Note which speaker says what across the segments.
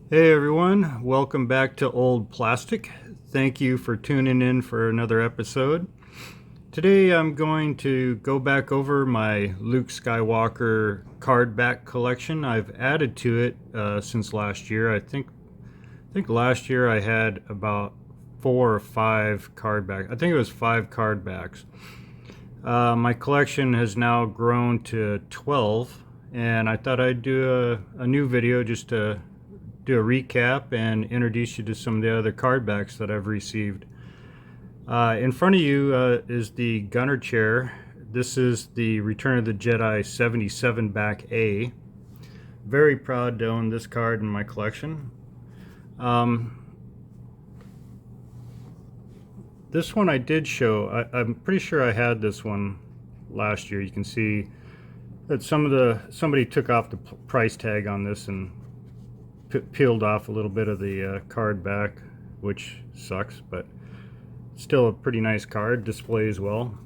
Speaker 1: Hey everyone, welcome back to Old Plastic. Thank you for tuning in for another episode. Today I'm going to go back over my Luke Skywalker Cardback collection. I've added to it since last year. I think last year I had about 4 or 5 cardbacks. I think it was 5 cardbacks. My collection has now grown to 12, and I thought I'd do a new video just to do a recap and introduce you to some of the other cardbacks that I've received. In front of you is the gunner chair. This is the Return of the Jedi 77 back A. Very proud to own this card in my collection. This one I did show. I'm pretty sure I had this one last year. You can see that somebody took off the price tag on this and peeled off a little bit of the card back, which sucks, but still a pretty nice card. Displays well.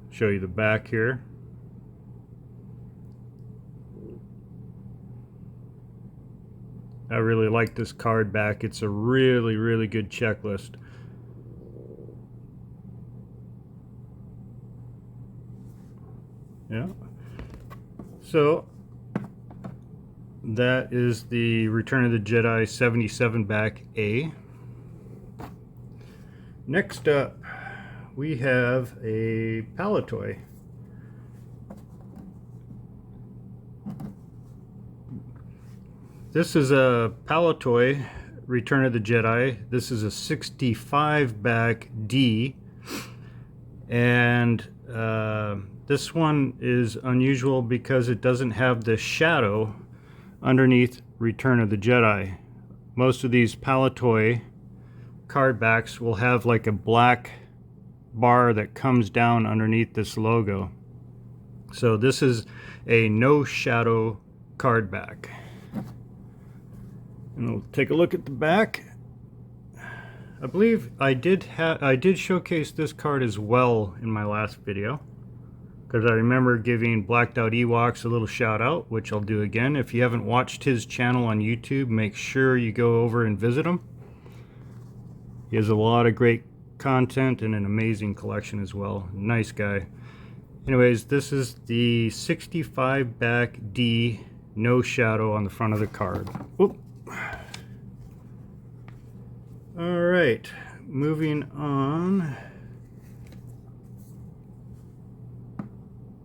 Speaker 1: Show you the back here. I really like this card back. It's a really good checklist. Yeah. So that is the Return of the Jedi 77 back A. Next up, we have a Palatoy. This is a Palatoy Return of the Jedi. This is a 65 back D, and this one is unusual because it doesn't have the shadow underneath Return of the Jedi. Most of these Palatoy cardbacks will have like a black bar that comes down underneath this logo. So this is a no shadow cardback. And we'll take a look at the back. I believe I did showcase this card as well in my last video, because I remember giving Blacked Out Ewoks a little shout out, which I'll do again. If you haven't watched his channel on YouTube, make sure you go over and visit him. He has a lot of great content and an amazing collection as well. Nice guy. Anyways, this is the 65 back D, no shadow on the front of the card. Whoop. All right, moving on.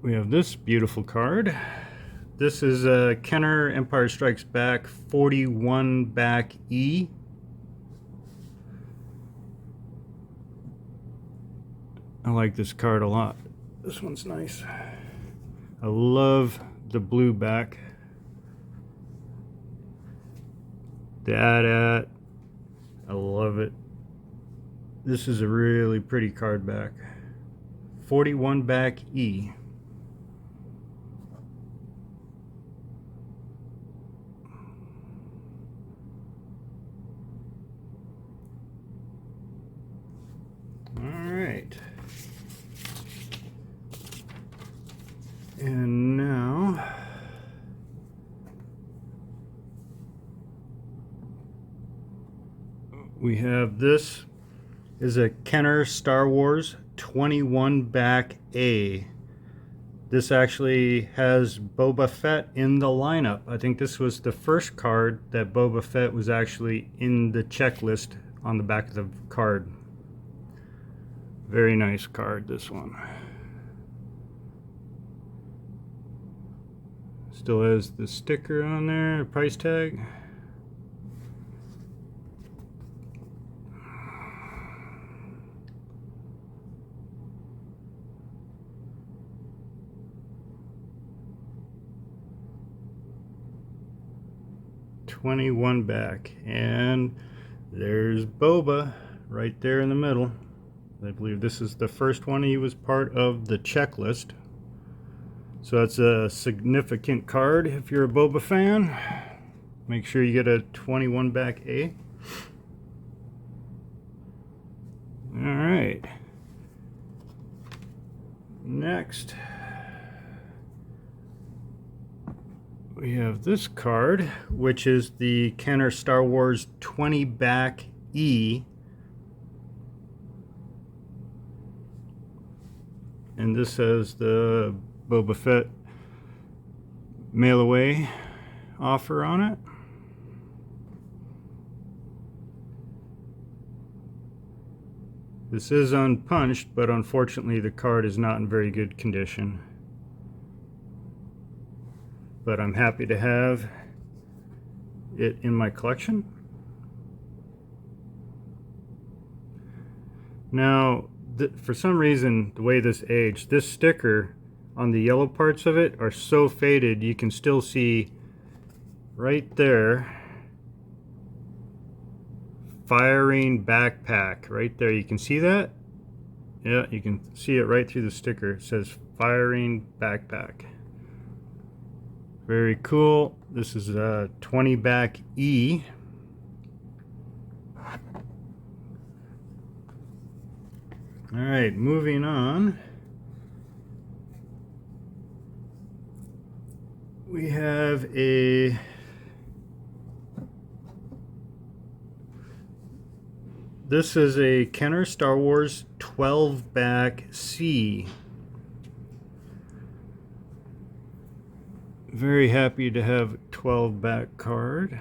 Speaker 1: We have this beautiful card. This is a Kenner Empire Strikes Back 41 back E. I like this card a lot. This one's nice. I love the blue back. The AT-AT, I love it. This is a really pretty card back. 41 back E. Alright. And now we have this is a Kenner Star Wars 21 back A. This actually has Boba Fett in the lineup. I think this was the first card that Boba Fett was actually in the checklist on the back of the card. Very nice card, this one. Still has the sticker on there, price tag. $21 back, and there's Boba right there in the middle. I believe this is the first one he was part of the checklist, so that's a significant card if you're a Boba fan. Make sure you get a 21 back A. All right, next We have this card, which is the Kenner Star Wars 20 back E. And this has the Boba Fett mail away offer on it. This is unpunched, but unfortunately the card is not in very good condition. But I'm happy to have it in my collection. Now, for some reason, the way this aged, this sticker on the yellow parts of it are so faded, you can still see right there, firing backpack, right there. You can see that? Yeah, you can see it right through the sticker. It says firing backpack. Very cool. This is a 20 back E. All right, moving on. We have a this is a Kenner Star Wars 12 back C. Very happy to have a 12 back card.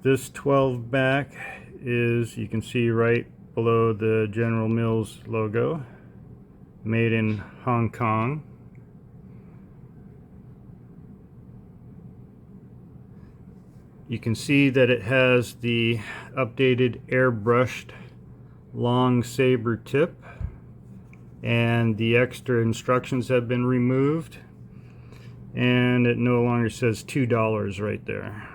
Speaker 1: This 12 back is, you can see right below the General Mills logo, made in Hong Kong. You can see that it has the updated airbrushed long saber tip, and the extra instructions have been removed, and it no longer says $2 right there.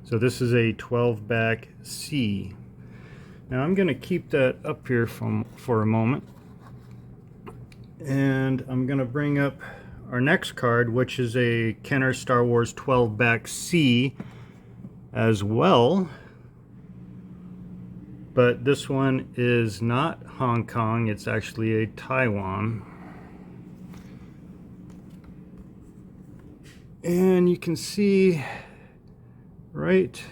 Speaker 1: So this is a 12 back C. Now I'm going to keep that up here for a moment, and I'm going to bring up our next card, which is a Kenner Star Wars 12 back C as well, but this one is not Hong Kong, it's actually a Taiwan. And you can see right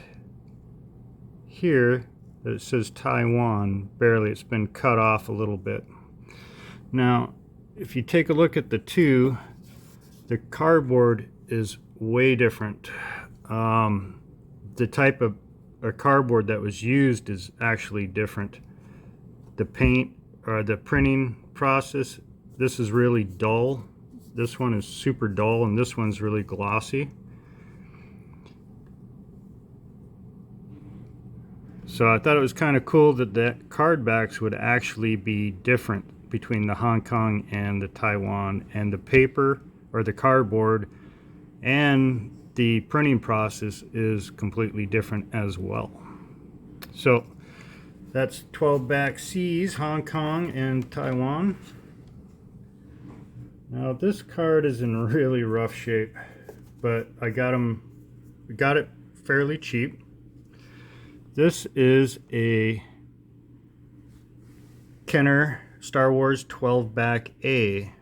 Speaker 1: here that it says Taiwan, barely. It's been cut off a little bit. Now, if you take a look at the two, the cardboard is way different. The type of cardboard that was used is actually different. The paint or the printing process, this is really dull. This one is super dull, and this one's really glossy. So I thought it was kind of cool that the cardbacks would actually be different between the Hong Kong and the Taiwan, and the paper or the cardboard and the printing process is completely different as well. So that's 12 back C's, Hong Kong and Taiwan. Now this card is in really rough shape, but I got it fairly cheap. This is a Kenner Star Wars 12 back A.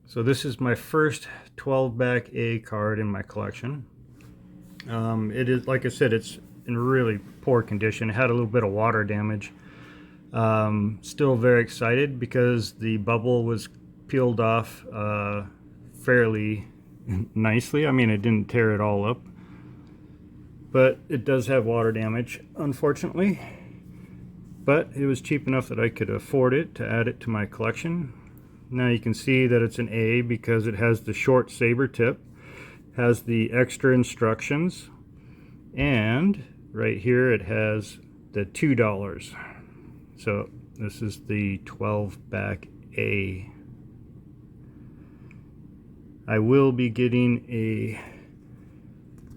Speaker 1: So this is my first 12 back A card in my collection. It is, like I said, it's in really poor condition. It had a little bit of water damage. Still very excited because the bubble was peeled off fairly nicely. I mean, it didn't tear it all up, but it does have water damage, unfortunately. But it was cheap enough that I could afford it to add it to my collection. Now you can see that it's an A because it has the short saber tip, has the extra instructions, and right here it has the $2. So this is the 12 back A. I will be getting a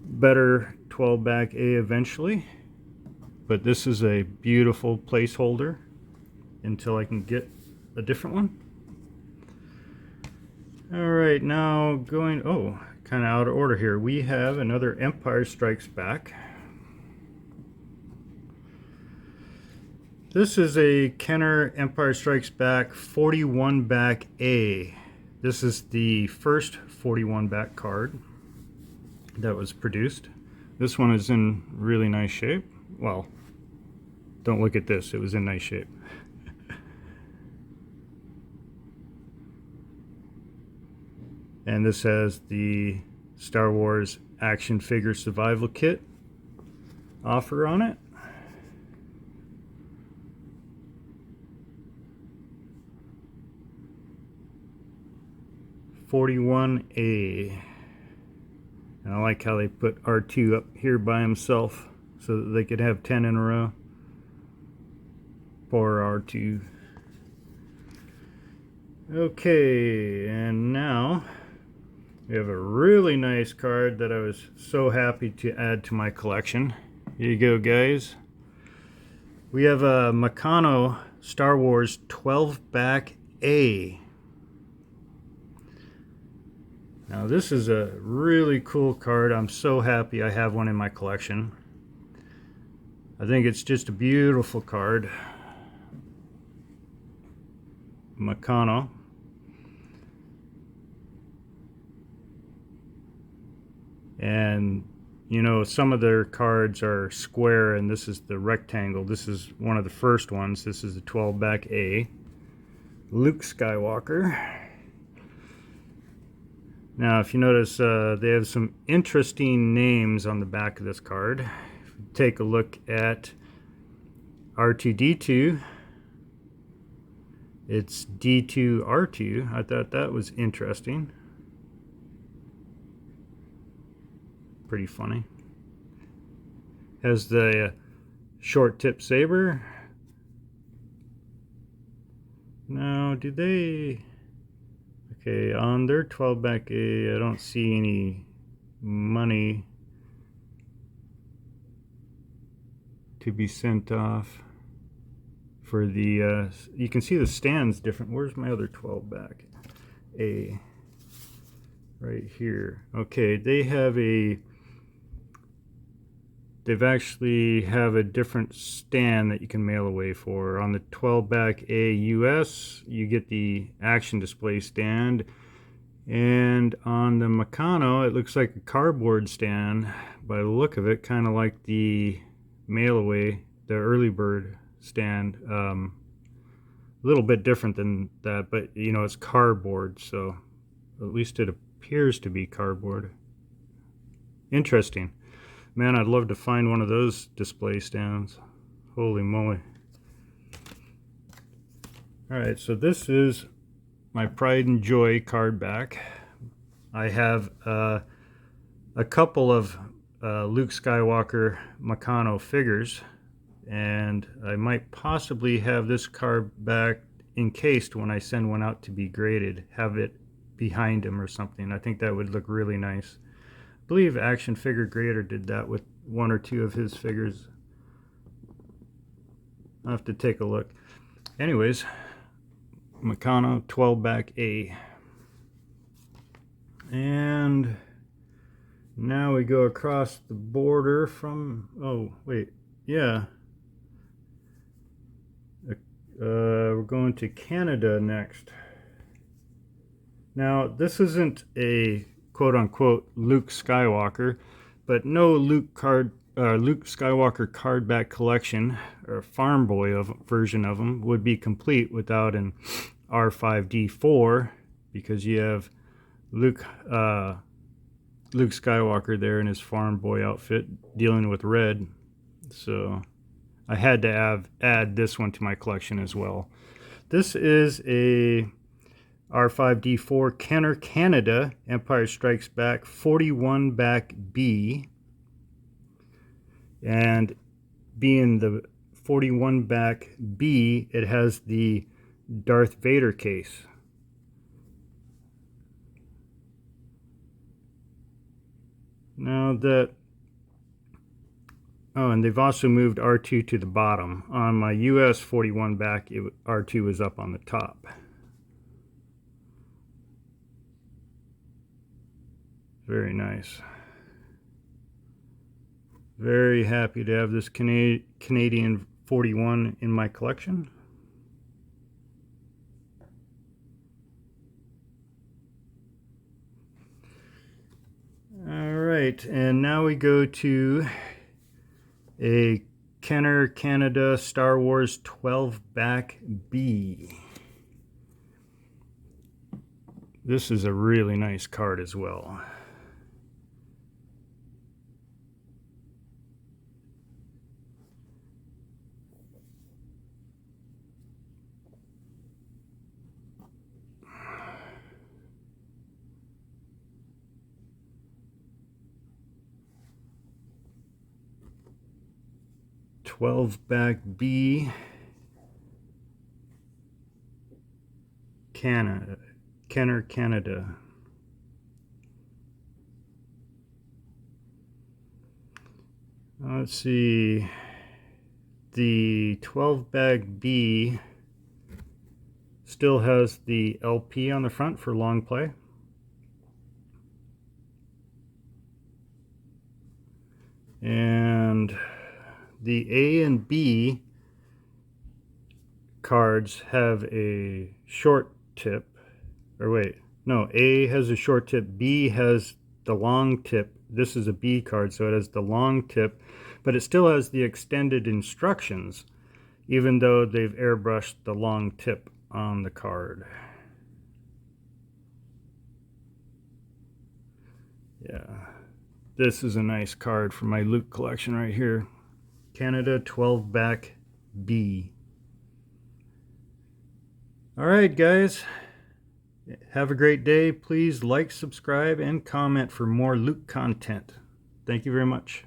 Speaker 1: better 12 back A eventually, but this is a beautiful placeholder until I can get a different one. Alright, now going, kind of out of order here, we have another Empire Strikes Back. This is a Kenner Empire Strikes Back 41 back A. This is the first 41 back card that was produced. This one is in really nice shape. Well, don't look at this, it was in nice shape. And this has the Star Wars action figure survival kit offer on it. (41A). And I like how they put R2 up here by himself so that they could have 10 in a row. Poor R2. Okay, and now we have a really nice card that I was so happy to add to my collection. Here you go, guys. We have a Meccano Star Wars 12 back A. Now this is a really cool card. I'm so happy I have one in my collection. I think it's just a beautiful card. Meccano. And you know, some of their cards are square and this is the rectangle. This is one of the first ones. This is the 12 back A. Luke Skywalker. Now if you notice, they have some interesting names on the back of this card. If you take a look at R2-D2, it's D2-R2. I thought that was interesting. Pretty funny. Has the short tip saber. Now, do they... Okay, on their 12 back A, I don't see any money to be sent off for the, you can see the stand's different. Where's my other 12 back A? Right here. Okay, they have they've actually have a different stand that you can mail away for. On the 12 back A US, you get the action display stand. And on the Meccano, it looks like a cardboard stand by the look of it, kind of like the mail away, the early bird stand. A little bit different than that, but you know, it's cardboard, so at least it appears to be cardboard. Interesting. Man, I'd love to find one of those display stands. Holy moly. Alright, so this is my pride and joy card back. I have a couple of Luke Skywalker Meccano figures, and I might possibly have this card back encased when I send one out to be graded. Have it behind him or something. I think that would look really nice. I believe Action Figure Grader did that with one or two of his figures. I'll have to take a look. Anyways, Meccano 12 back A. And now we go across the border from, oh wait, yeah. We're going to Canada next. Now this isn't a quote-unquote Luke Skywalker, but no Luke Skywalker cardback collection or farm boy version of him would be complete without an R5-D4, because you have Luke Skywalker there in his farm boy outfit dealing with red. So I had to add this one to my collection as well. This is a R5-D4 Kenner Canada Empire Strikes Back 41 back B, and being the 41 back B, it has the Darth Vader case. Now that, oh, and they've also moved R2 to the bottom. On my US 41 back, R2 was up on the top. Very nice. Very happy to have this Canadian 41 in my collection. All right, and now we go to a Kenner Canada Star Wars 12-back B. This is a really nice card as well. Back B, Kenner Canada. Let's see, the 12-back B still has the LP on the front for long play. And the A and B cards have a short tip, or wait, no, A has a short tip, B has the long tip. This is a B card, so it has the long tip, but it still has the extended instructions, even though they've airbrushed the long tip on the card. Yeah, this is a nice card for my Luke collection right here. Canada 12-back B. All right, guys. Have a great day. Please like, subscribe, and comment for more Luke content. Thank you very much.